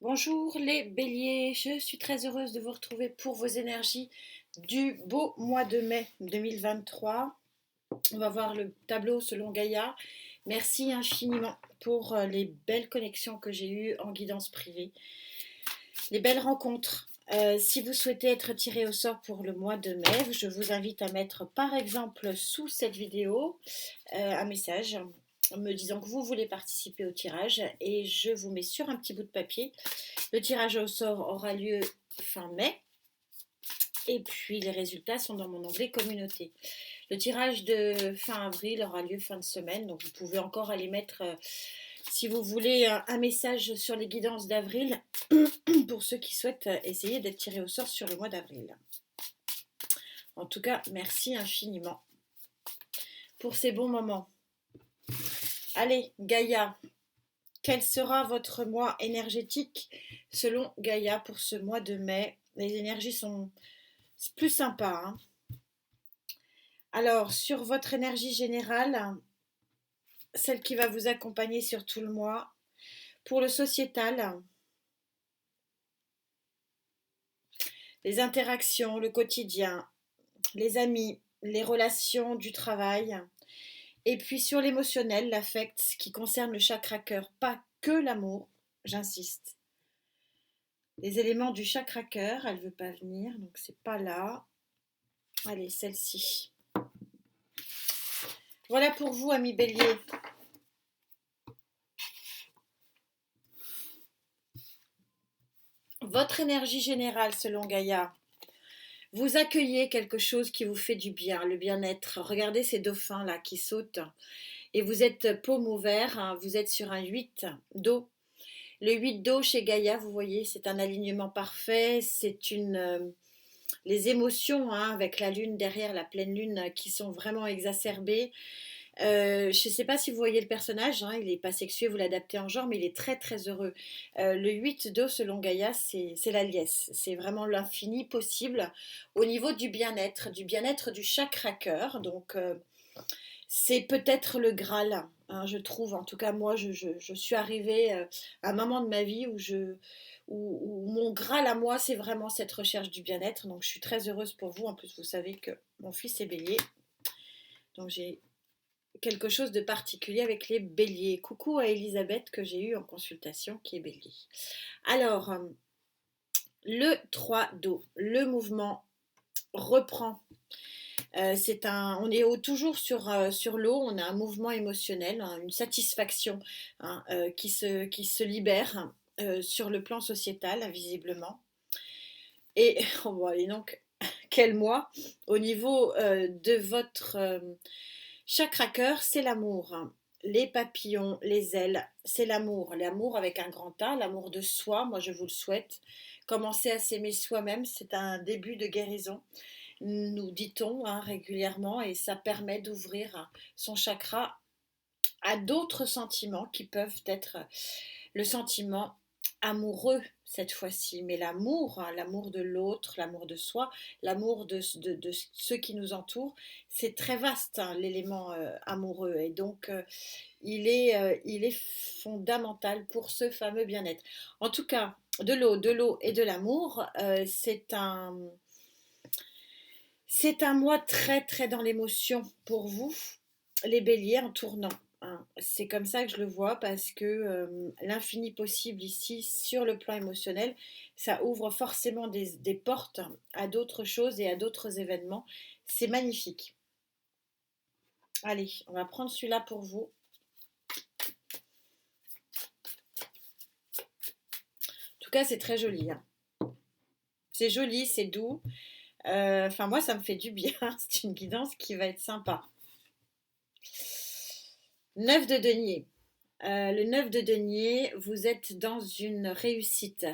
Bonjour les béliers, je suis très heureuse de vous retrouver pour vos énergies du beau mois de mai 2023. On va voir le tableau selon Gaïa. Merci infiniment pour les belles connexions que j'ai eues en guidance privée, les belles rencontres. Si vous souhaitez être tiré au sort pour le mois de mai, je vous invite à mettre par exemple sous cette vidéo un message me disant que vous voulez participer au tirage et je vous mets sur un petit bout de papier. Le tirage au sort aura lieu fin mai et puis les résultats sont dans mon onglet communauté. Le tirage de fin avril aura lieu fin de semaine, donc vous pouvez encore aller mettre, si vous voulez, un message sur les guidances d'avril pour ceux qui souhaitent essayer d'être tirés au sort sur le mois d'avril. En tout cas, merci infiniment pour ces bons moments. Allez, Gaïa, quel sera votre mois énergétique selon Gaïa pour ce mois de mai? Les énergies sont plus sympas, hein. Alors, sur votre énergie générale, celle qui va vous accompagner sur tout le mois, pour le sociétal, les interactions, le quotidien, les amis, les relations du travail, et puis sur l'émotionnel, l'affect, ce qui concerne le chakra cœur, pas que l'amour, j'insiste. Les éléments du chakra cœur, elle ne veut pas venir, donc c'est pas là. Allez, celle-ci. Voilà pour vous, amis béliers. Votre énergie générale selon Gaïa. Vous accueillez quelque chose qui vous fait du bien, le bien-être. Regardez ces dauphins là qui sautent. Et vous êtes paume ouvert, hein, vous êtes sur un 8 d'eau. Le 8 d'eau chez Gaïa, vous voyez, c'est un alignement parfait. C'est les émotions, hein, avec la lune derrière, la pleine lune, qui sont vraiment exacerbées. Je ne sais pas si vous voyez le personnage, hein, il n'est pas sexué, vous l'adaptez en genre, mais il est très très heureux. Le 8 d'eau selon Gaïa, c'est la liesse, c'est vraiment l'infini possible au niveau du bien-être du chakra cœur. Donc c'est peut-être le Graal, hein, je trouve. En tout cas, moi, je suis arrivée à un moment de ma vie où mon Graal à moi, c'est vraiment cette recherche du bien-être. Donc je suis très heureuse pour vous. En plus, vous savez que mon fils est bélier. Donc j'ai quelque chose de particulier avec les béliers. Coucou à Elisabeth que j'ai eue en consultation qui est bélier. Alors, le 3 d'eau, le mouvement reprend. On est toujours sur l'eau, on a un mouvement émotionnel, hein, une satisfaction, hein, qui se libère sur le plan sociétal, visiblement. Et, oh, et donc, quel mois au niveau de votre chakra cœur, c'est l'amour. Les papillons, les ailes, c'est l'amour. L'amour avec un grand A, l'amour de soi, moi je vous le souhaite. Commencer à s'aimer soi-même, c'est un début de guérison, nous dit-on, hein, régulièrement, et ça permet d'ouvrir son chakra à d'autres sentiments qui peuvent être le sentiment amoureux cette fois-ci, mais l'amour, hein, l'amour de l'autre, l'amour de soi, l'amour de ceux qui nous entourent, c'est très vaste, hein, l'élément amoureux, et donc il est fondamental pour ce fameux bien-être. En tout cas, de l'eau et de l'amour, c'est un mois très très dans l'émotion pour vous, les béliers, en tournant, hein. C'est comme ça que je le vois parce que l'infini possible ici, sur le plan émotionnel, ça ouvre forcément des portes à d'autres choses et à d'autres événements. C'est magnifique. Allez, on va prendre celui-là pour vous. En tout cas, c'est très joli, hein. C'est joli, c'est doux. Enfin, moi, ça me fait du bien. C'est une guidance qui va être sympa. 9 de denier. Le 9 de denier, vous êtes dans une réussite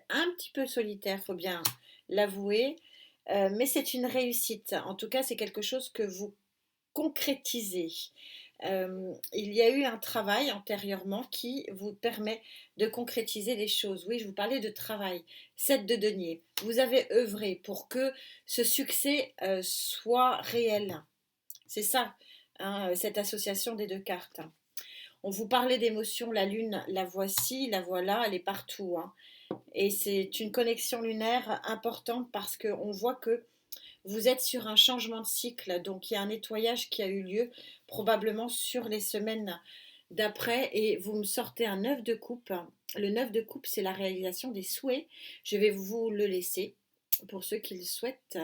un petit peu solitaire, faut bien l'avouer, mais c'est une réussite. En tout cas, c'est quelque chose que vous concrétisez. Il y a eu un travail antérieurement qui vous permet de concrétiser les choses. Oui, je vous parlais de travail. 7 de denier. Vous avez œuvré pour que ce succès soit réel. C'est ça, hein, cette association des deux cartes. On vous parlait d'émotions, la lune, la voici, la voilà, elle est partout, hein. Et c'est une connexion lunaire importante parce qu'on voit que vous êtes sur un changement de cycle, donc il y a un nettoyage qui a eu lieu probablement sur les semaines d'après et vous me sortez un 9 de coupe. Le 9 de coupe, c'est la réalisation des souhaits. Je vais vous le laisser pour ceux qui le souhaitent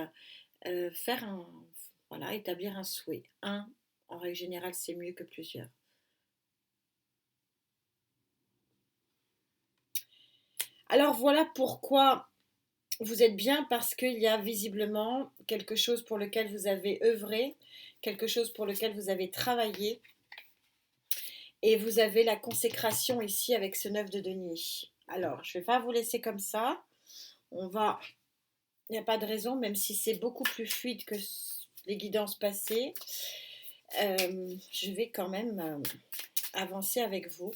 faire un, voilà, établir un souhait. Un, en règle générale, c'est mieux que plusieurs. Alors voilà pourquoi vous êtes bien, parce qu'il y a visiblement quelque chose pour lequel vous avez œuvré, quelque chose pour lequel vous avez travaillé, et vous avez la consécration ici avec ce 9 de denier. Alors, je ne vais pas vous laisser comme ça. On va, il n'y a pas de raison, même si c'est beaucoup plus fluide que les guidances passées, je vais quand même avancer avec vous.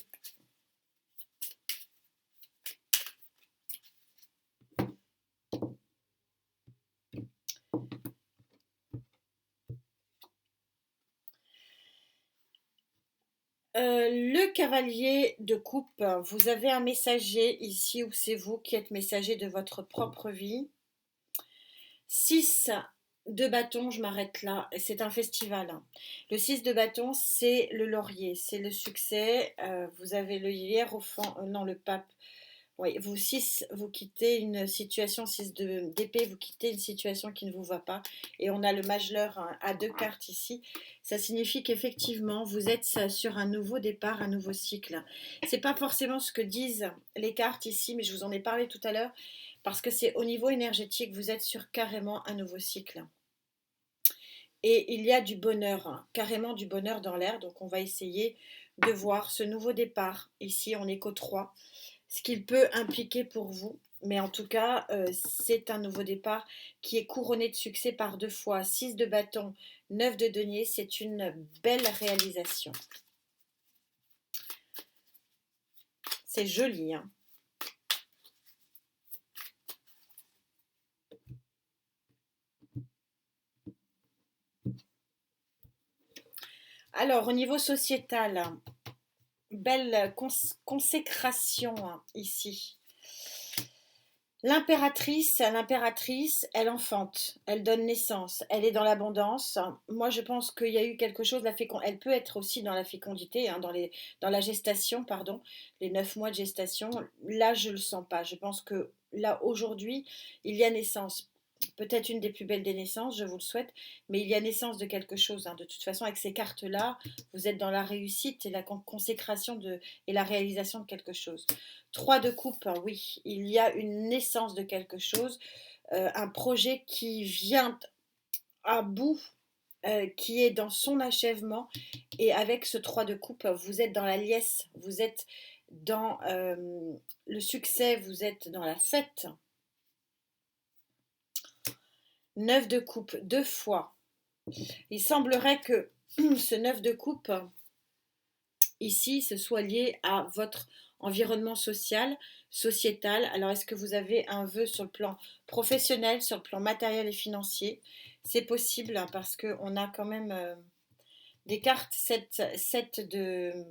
Le cavalier de coupe, vous avez un messager ici où c'est vous qui êtes messager de votre propre vie. 6 de bâton, je m'arrête là, c'est un festival, hein. Le 6 de bâton, c'est le laurier, c'est le succès. Vous avez le hiérophant, non, le pape. Oui, vous 6, vous quittez une situation, 6 d'épée, vous quittez une situation qui ne vous va pas. Et on a le majeur à 2 cartes ici. Ça signifie qu'effectivement, vous êtes sur un nouveau départ, un nouveau cycle. C'est pas forcément ce que disent les cartes ici, mais je vous en ai parlé tout à l'heure, parce que c'est au niveau énergétique, vous êtes sur carrément un nouveau cycle. Et il y a du bonheur, hein, carrément du bonheur dans l'air. Donc on va essayer de voir ce nouveau départ. Ici, on n'est qu'au 3, ce qu'il peut impliquer pour vous. Mais en tout cas, c'est un nouveau départ qui est couronné de succès par 2 fois. 6 de bâton, 9 de denier, c'est une belle réalisation. C'est joli, hein. Alors, au niveau sociétal, belle consécration, hein, ici. L'impératrice, elle enfante, elle donne naissance, elle est dans l'abondance. Moi, je pense qu'il y a eu quelque chose, elle peut être aussi dans la fécondité, hein, dans la gestation, pardon, les 9 mois de gestation. Là, je ne le sens pas. Je pense que là, aujourd'hui, il y a naissance. Peut-être une des plus belles des naissances, je vous le souhaite, mais il y a naissance de quelque chose, hein. De toute façon, avec ces cartes-là, vous êtes dans la réussite et la consécration et la réalisation de quelque chose. 3 de coupe, oui, il y a une naissance de quelque chose, un projet qui vient à bout, qui est dans son achèvement. Et avec ce 3 de coupe, vous êtes dans la liesse, vous êtes dans le succès, vous êtes dans la fête. 9 de coupe, 2 fois. Il semblerait que ce 9 de coupe, ici, ce soit lié à votre environnement social, sociétal. Alors, est-ce que vous avez un vœu sur le plan professionnel, sur le plan matériel et financier? C'est possible, hein, parce qu'on a quand même des cartes 7 de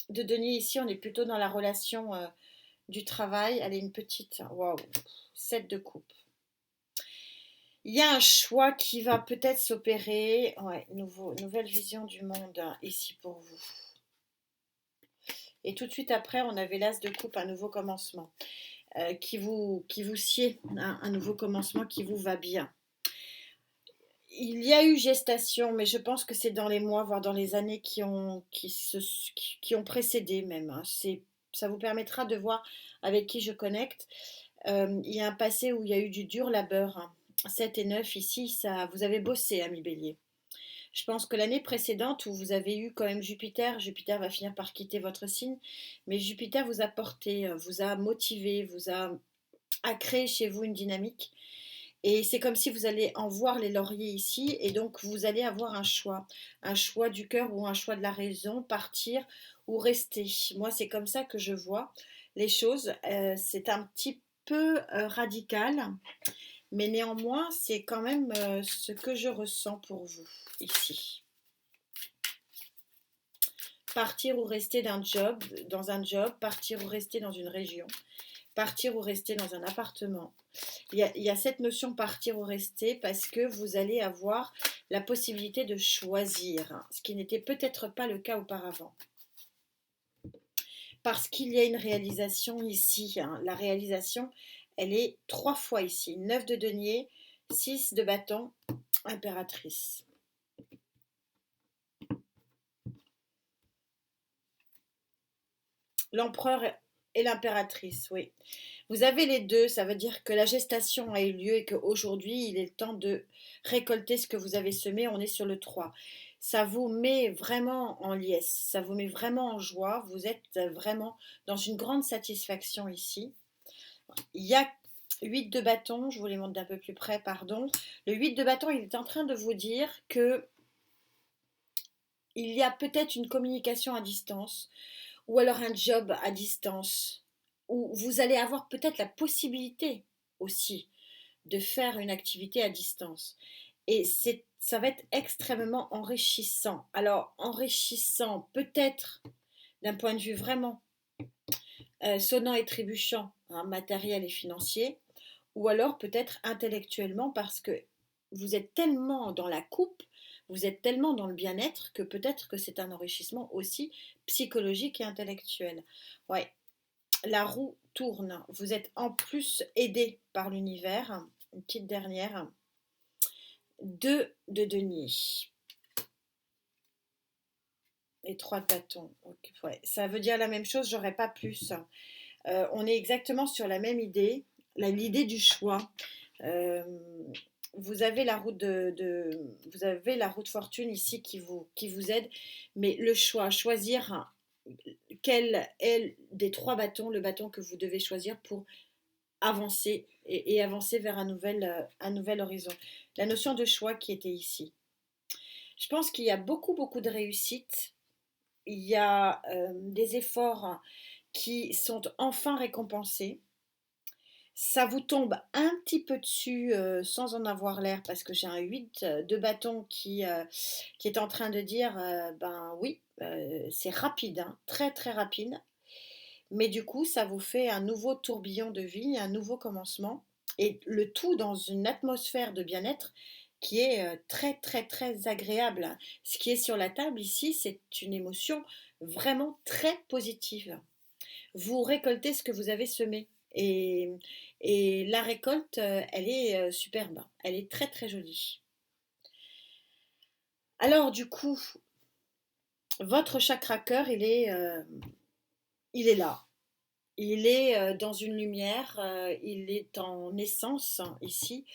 denier ici. On est plutôt dans la relation du travail. Elle est une petite, waouh, 7 de coupe. Il y a un choix qui va peut-être s'opérer. Ouais, nouvelle vision du monde, hein, ici pour vous. Et tout de suite après, on avait l'as de coupe, un nouveau commencement, qui vous sied, hein, un nouveau commencement qui vous va bien. Il y a eu gestation, mais je pense que c'est dans les mois, voire dans les années qui ont précédé même, hein. Ça vous permettra de voir avec qui je connecte. Il y a un passé où il y a eu du dur labeur, hein. 7 et 9 ici, ça, vous avez bossé, ami Bélier. Je pense que l'année précédente, où vous avez eu quand même Jupiter va finir par quitter votre signe, mais Jupiter vous a porté, vous a motivé, a créé chez vous une dynamique. Et c'est comme si vous allez en voir les lauriers ici, et donc vous allez avoir un choix du cœur ou un choix de la raison, partir ou rester. Moi, c'est comme ça que je vois les choses. C'est un petit peu radical, mais néanmoins, c'est quand même ce que je ressens pour vous ici. partir ou rester dans un job, partir ou rester dans une région, partir ou rester dans un appartement. Il y a cette notion partir ou rester parce que vous allez avoir la possibilité de choisir, hein, ce qui n'était peut-être pas le cas auparavant. Parce qu'il y a une réalisation ici, hein. La réalisation, elle est 3 fois ici. 9 de denier, 6 de bâton, impératrice. L'empereur et l'impératrice, oui. Vous avez les deux, ça veut dire que la gestation a eu lieu et qu'aujourd'hui, il est le temps de récolter ce que vous avez semé. On est sur le 3. Ça vous met vraiment en liesse, ça vous met vraiment en joie. Vous êtes vraiment dans une grande satisfaction ici. Il y a 8 de bâton, je vous les montre d'un peu plus près, pardon. Le 8 de bâton, il est en train de vous dire que il y a peut-être une communication à distance ou alors un job à distance où vous allez avoir peut-être la possibilité aussi de faire une activité à distance. Et ça va être extrêmement enrichissant. Alors, enrichissant peut-être d'un point de vue vraiment sonnant et trébuchant, hein, matériel et financier, ou alors peut-être intellectuellement parce que vous êtes tellement dans la coupe, vous êtes tellement dans le bien-être que peut-être que c'est un enrichissement aussi psychologique et intellectuel. Ouais, la roue tourne. Vous êtes en plus aidé par l'univers. Une petite dernière. 2 de denier. Et 3 de bâton. Okay, ouais. Ça veut dire la même chose, j'aurais pas plus. On est exactement sur la même idée, l'idée du choix. Euh, vous avez la roue vous avez la roue de fortune ici qui vous aide, mais le choix, choisir quel est des 3 bâtons, le bâton que vous devez choisir pour avancer et avancer vers un nouvel horizon. La notion de choix qui était ici. Je pense qu'il y a beaucoup de réussite. Il y a des efforts qui sont enfin récompensés. Ça vous tombe un petit peu dessus sans en avoir l'air parce que j'ai un 8 de bâton qui est en train de dire ben oui, c'est rapide, hein, très rapide. Mais du coup, ça vous fait un nouveau tourbillon de vie, un nouveau commencement. Et le tout dans une atmosphère de bien-être qui est très agréable. Ce qui est sur la table ici, c'est une émotion vraiment très positive. Vous récoltez ce que vous avez semé. Et la récolte, elle est superbe. Elle est très jolie. Alors du coup, votre chakra cœur, il est là. Il est dans une lumière, il est en essence hein, ici.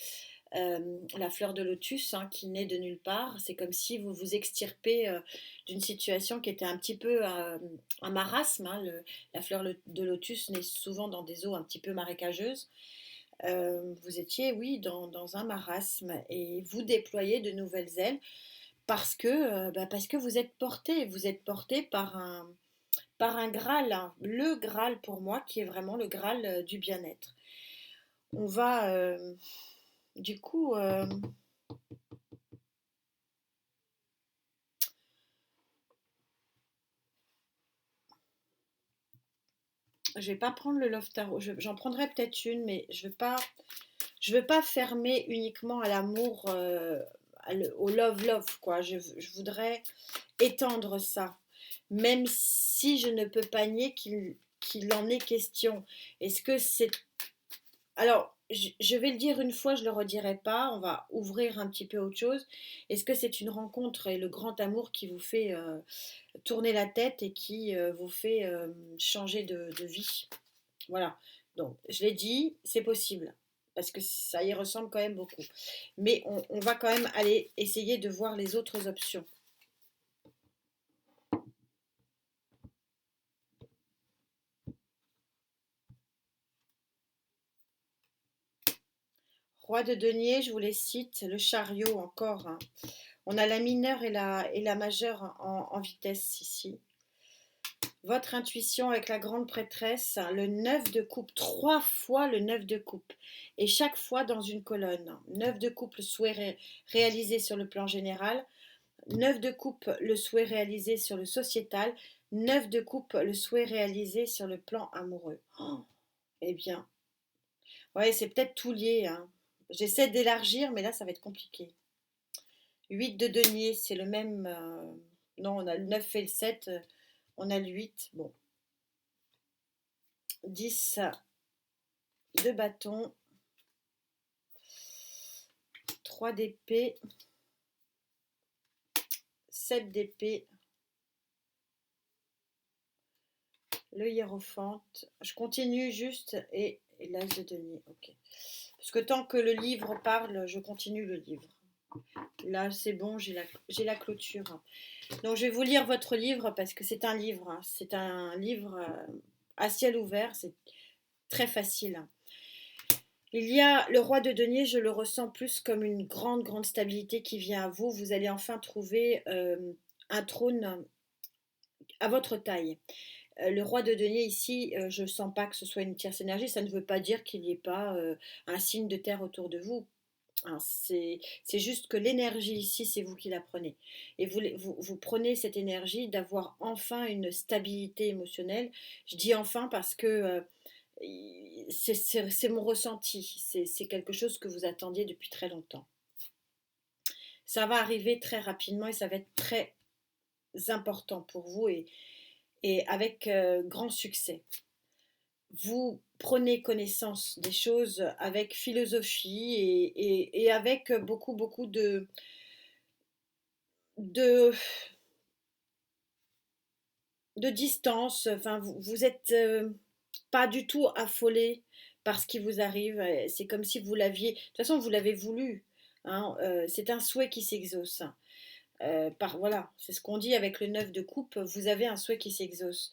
La fleur de lotus hein, qui naît de nulle part. C'est comme si vous vous extirpez d'une situation qui était un petit peu un marasme. Hein. La fleur de lotus naît souvent dans des eaux un petit peu marécageuses. Vous étiez, oui, dans un marasme et vous déployez de nouvelles ailes parce que vous êtes porté par un Graal, hein, le Graal pour moi qui est vraiment le Graal du bien-être. On va du coup je vais pas prendre le Love Tarot. J'en prendrai peut-être une, mais je veux pas fermer uniquement à l'amour, au love, quoi. Je voudrais étendre ça, même si je ne peux pas nier qu'il en est question. Est-ce que c'est alors, je vais le dire une fois, je ne le redirai pas. On va ouvrir un petit peu autre chose. Est-ce que c'est une rencontre et le grand amour qui vous fait tourner la tête et qui vous fait changer de vie? Voilà. Donc, je l'ai dit, c'est possible. Parce que ça y ressemble quand même beaucoup. Mais on va quand même aller essayer de voir les autres options. Roi de denier, je vous les cite. Le chariot encore. Hein. On a la mineure et la majeure en vitesse ici. Votre intuition avec la grande prêtresse, le 9 de coupe, 3 fois le 9 de coupe, et chaque fois dans une colonne. 9 de coupe, le souhait réalisé sur le plan général, 9 de coupe, le souhait réalisé sur le sociétal. 9 de coupe, le souhait réalisé sur le plan amoureux. Oh, eh bien, ouais, c'est peut-être tout lié, hein. J'essaie d'élargir, mais là, ça va être compliqué. 8 de denier, c'est le même. Non, on a le 9 et le 7. On a le 8. Bon. 10 de bâton. 3 d'épée. 7 d'épée. Le hiérophante. Je continue juste et l'as de denier. Ok. Parce que tant que le livre parle, je continue le livre. Là, c'est bon, j'ai la clôture. Donc, je vais vous lire votre livre parce que c'est un livre. Hein. C'est un livre à ciel ouvert. C'est très facile. Il y a le roi de denier, je le ressens plus comme une grande, grande stabilité qui vient à vous. Vous allez enfin trouver un trône à votre taille. Le roi de denier ici, je ne sens pas que ce soit une tierce énergie. Ça ne veut pas dire qu'il n'y ait pas un signe de terre autour de vous. Hein, c'est juste que l'énergie ici, c'est vous qui la prenez. Et vous prenez cette énergie d'avoir enfin une stabilité émotionnelle. Je dis enfin parce que c'est mon ressenti. C'est quelque chose que vous attendiez depuis très longtemps. Ça va arriver très rapidement et ça va être très important pour vous et avec grand succès. Vous prenez connaissance des choses avec philosophie et avec beaucoup, beaucoup de, de distance. Enfin, vous êtes pas du tout affolé par ce qui vous arrive. C'est comme si vous l'aviez. De toute façon, vous l'avez voulu. Hein, c'est un souhait qui s'exauce. Voilà, c'est ce qu'on dit avec le 9 de coupe. Vous avez un souhait qui s'exauce.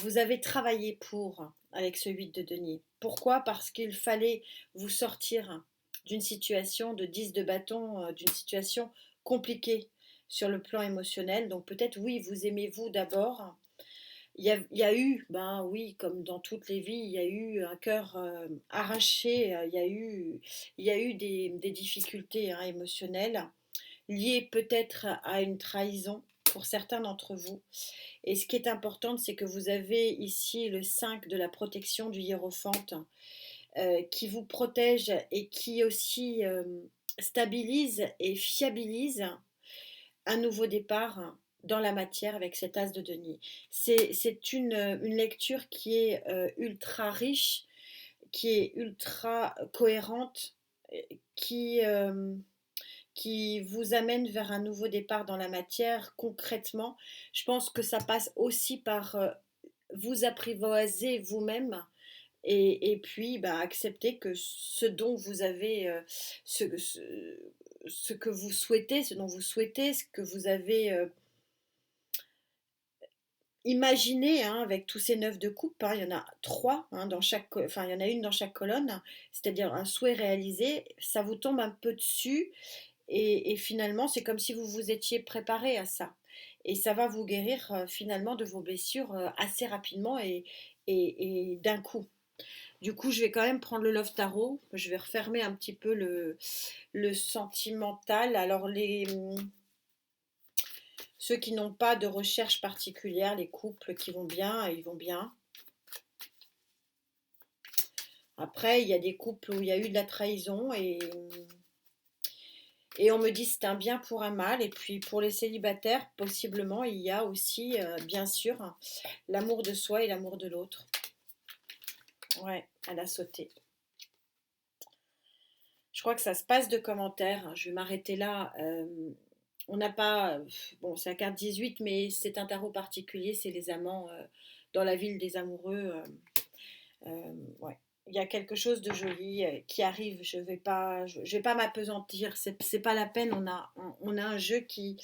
Vous avez travaillé pour avec ce 8 de denier. Pourquoi? Parce qu'il fallait vous sortir d'une situation de 10 de bâton, d'une situation compliquée sur le plan émotionnel. Donc peut-être oui, vous aimez vous d'abord. Il y a eu, ben oui, comme dans toutes les vies, il y a eu un cœur arraché, il y a eu des difficultés hein, émotionnelles liées peut-être à une trahison pour certains d'entre vous. Et ce qui est important, c'est que vous avez ici le 5 de la protection du hiérophante qui vous protège et qui aussi stabilise et fiabilise un nouveau départ dans la matière avec cet as de denier. C'est une lecture qui est ultra riche, qui est ultra cohérente, qui, euh, qui vous amène vers un nouveau départ dans la matière concrètement. Je pense que ça passe aussi par vous apprivoiser vous-même et puis bah, accepter que ce dont vous avez, ce que vous souhaitez, ce dont vous souhaitez, ce que vous avez imaginé hein, avec tous ces 9 de coupe, hein, il y en a 3 hein, dans chaque, enfin il y en a une dans chaque colonne, c'est-à-dire un souhait réalisé, ça vous tombe un peu dessus et finalement, c'est comme si vous vous étiez préparé à ça. Et ça va vous guérir finalement de vos blessures assez rapidement et d'un coup. Du coup, je vais quand même prendre le Love Tarot. Je vais refermer un petit peu le sentimental. Alors, ceux qui n'ont pas de recherche particulière, les couples qui vont bien, ils vont bien. Après, il y a des couples où il y a eu de la trahison et on me dit c'est un bien pour un mal. Et puis pour les célibataires, possiblement, il y a aussi, bien sûr, l'amour de soi et l'amour de l'autre. Ouais, elle a sauté. Je crois que ça se passe de commentaires. Je vais m'arrêter là. On n'a pas. Bon, c'est la carte 18, mais c'est un tarot particulier. C'est les amants dans la ville des amoureux. Ouais. Il y a quelque chose de joli qui arrive. Je vais pas m'apesantir. C'est pas la peine. On a un jeu qui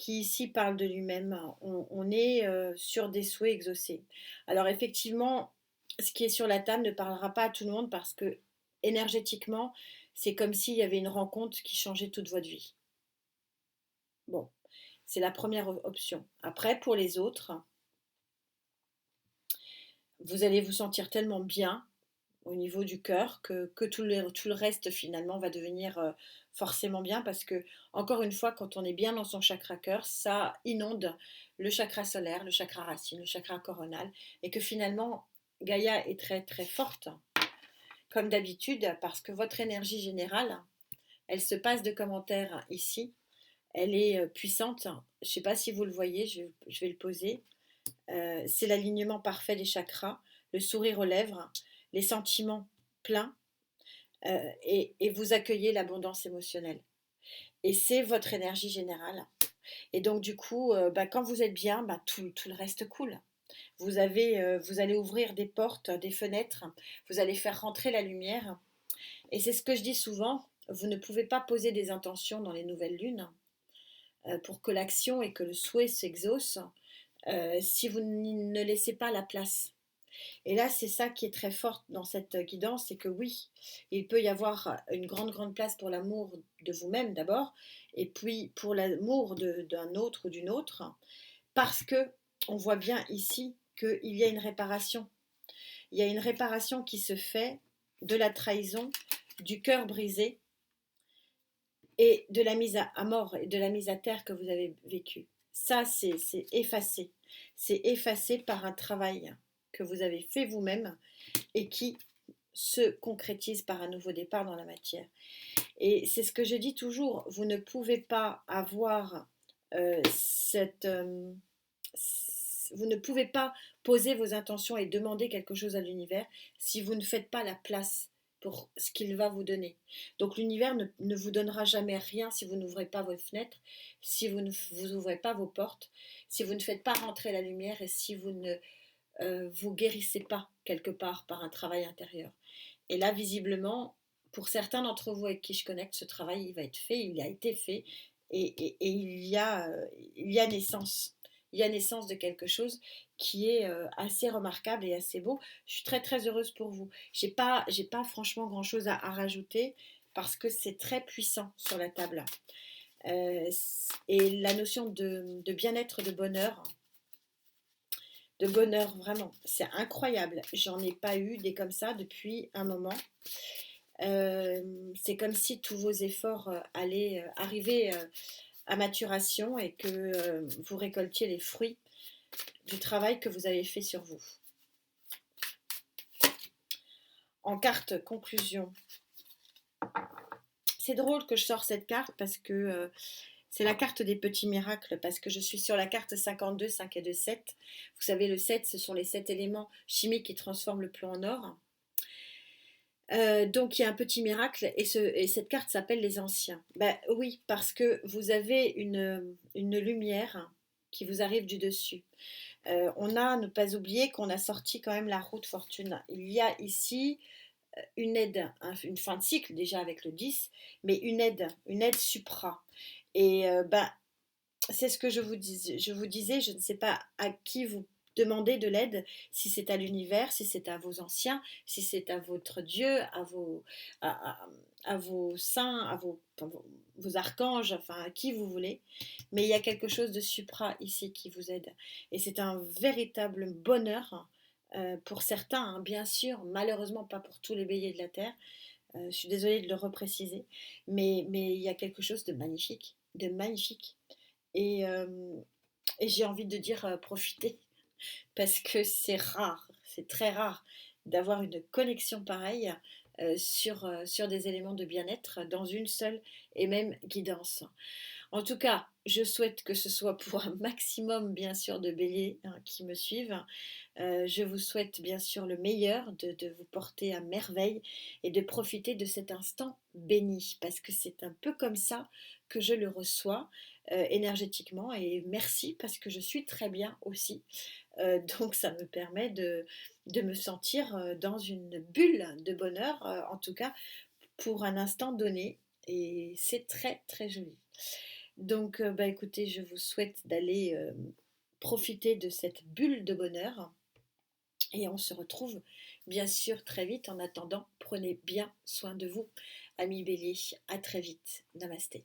ici parle de lui-même. On est sur des souhaits exaucés. Alors effectivement, ce qui est sur la table ne parlera pas à tout le monde parce que énergétiquement, c'est comme s'il y avait une rencontre qui changeait toute votre vie. Bon, c'est la première option. Après, pour les autres, vous allez vous sentir tellement bien au niveau du cœur que tout le reste finalement va devenir forcément bien parce que, encore une fois, quand on est bien dans son chakra cœur, ça inonde le chakra solaire, le chakra racine, le chakra coronal, et que finalement, Gaïa est très très forte, comme d'habitude, parce que votre énergie générale, elle se passe de commentaires ici, elle est puissante. Je ne sais pas si vous le voyez, je vais le poser. C'est l'alignement parfait des chakras, le sourire aux lèvres, les sentiments pleins, et vous accueillez l'abondance émotionnelle. Et c'est votre énergie générale. Et donc du coup, quand vous êtes bien, tout le reste coule. Vous allez ouvrir des portes, des fenêtres, vous allez faire rentrer la lumière. Et c'est ce que je dis souvent, vous ne pouvez pas poser des intentions dans les nouvelles lunes pour que l'action et que le souhait s'exaucent si vous ne laissez pas la place. Et là, c'est ça qui est très fort dans cette guidance, c'est que oui, il peut y avoir une grande, grande place pour l'amour de vous-même d'abord, et puis pour l'amour d'un autre ou d'une autre, parce que on voit bien ici qu'il y a une réparation. Il y a une réparation qui se fait de la trahison, du cœur brisé et de la mise à mort et de la mise à terre que vous avez vécue. Ça, c'est effacé. C'est effacé par un travail que vous avez fait vous-même et qui se concrétise par un nouveau départ dans la matière. Et c'est ce que je dis toujours, vous ne pouvez pas avoir vous ne pouvez pas poser vos intentions et demander quelque chose à l'univers si vous ne faites pas la place pour ce qu'il va vous donner. Donc l'univers ne vous donnera jamais rien si vous n'ouvrez pas vos fenêtres, si vous ne vous ouvrez pas vos portes, si vous ne faites pas rentrer la lumière et si vous ne vous guérissez pas quelque part par un travail intérieur. Et là, visiblement, pour certains d'entre vous avec qui je connecte, ce travail, il va être fait, il a été fait, et il y a naissance. Il y a naissance de quelque chose qui est assez remarquable et assez beau. Je suis très très heureuse pour vous. J'ai pas franchement grand chose à rajouter parce que c'est très puissant sur la table. Et la notion de bien-être, de bonheur vraiment, c'est incroyable. J'en ai pas eu des comme ça depuis un moment. C'est comme si tous vos efforts allaient arriver à maturation et que vous récoltiez les fruits du travail que vous avez fait sur vous. En carte conclusion, c'est drôle que je sors cette carte parce que c'est la carte des petits miracles, parce que je suis sur la carte 52, 5 et 2, 7. Vous savez, le 7, ce sont les 7 éléments chimiques qui transforment le plomb en or. Donc il y a un petit miracle et cette carte s'appelle les anciens. Ben, oui, parce que vous avez une lumière qui vous arrive du dessus. On a à ne pas oublier qu'on a sorti quand même la roue de fortune. Il y a ici une aide, une fin de cycle déjà avec le 10, mais une aide supra. Et c'est ce que je vous disais, je ne sais pas à qui vous demandez de l'aide, si c'est à l'univers, si c'est à vos anciens, si c'est à votre Dieu, à vos saints, vos archanges, enfin à qui vous voulez. Mais il y a quelque chose de supra ici qui vous aide. Et c'est un véritable bonheur pour certains, hein, bien sûr, malheureusement pas pour tous les béliers de la Terre. Je suis désolée de le repréciser, mais il y a quelque chose de magnifique, de magnifique. Et j'ai envie de dire profitez, parce que c'est rare, c'est très rare d'avoir une connexion pareille sur des éléments de bien-être dans une seule et même guidance. En tout cas, je souhaite que ce soit pour un maximum, bien sûr, de béliers qui me suivent. Je vous souhaite, bien sûr, le meilleur, de vous porter à merveille et de profiter de cet instant béni, parce que c'est un peu comme ça que je le reçois énergétiquement. Et merci, parce que je suis très bien aussi. Donc, ça me permet de me sentir dans une bulle de bonheur, en tout cas, pour un instant donné. Et c'est très, très joli. Donc, écoutez, je vous souhaite d'aller profiter de cette bulle de bonheur et on se retrouve bien sûr très vite. En attendant, prenez bien soin de vous, amis béliers. À très vite. Namasté.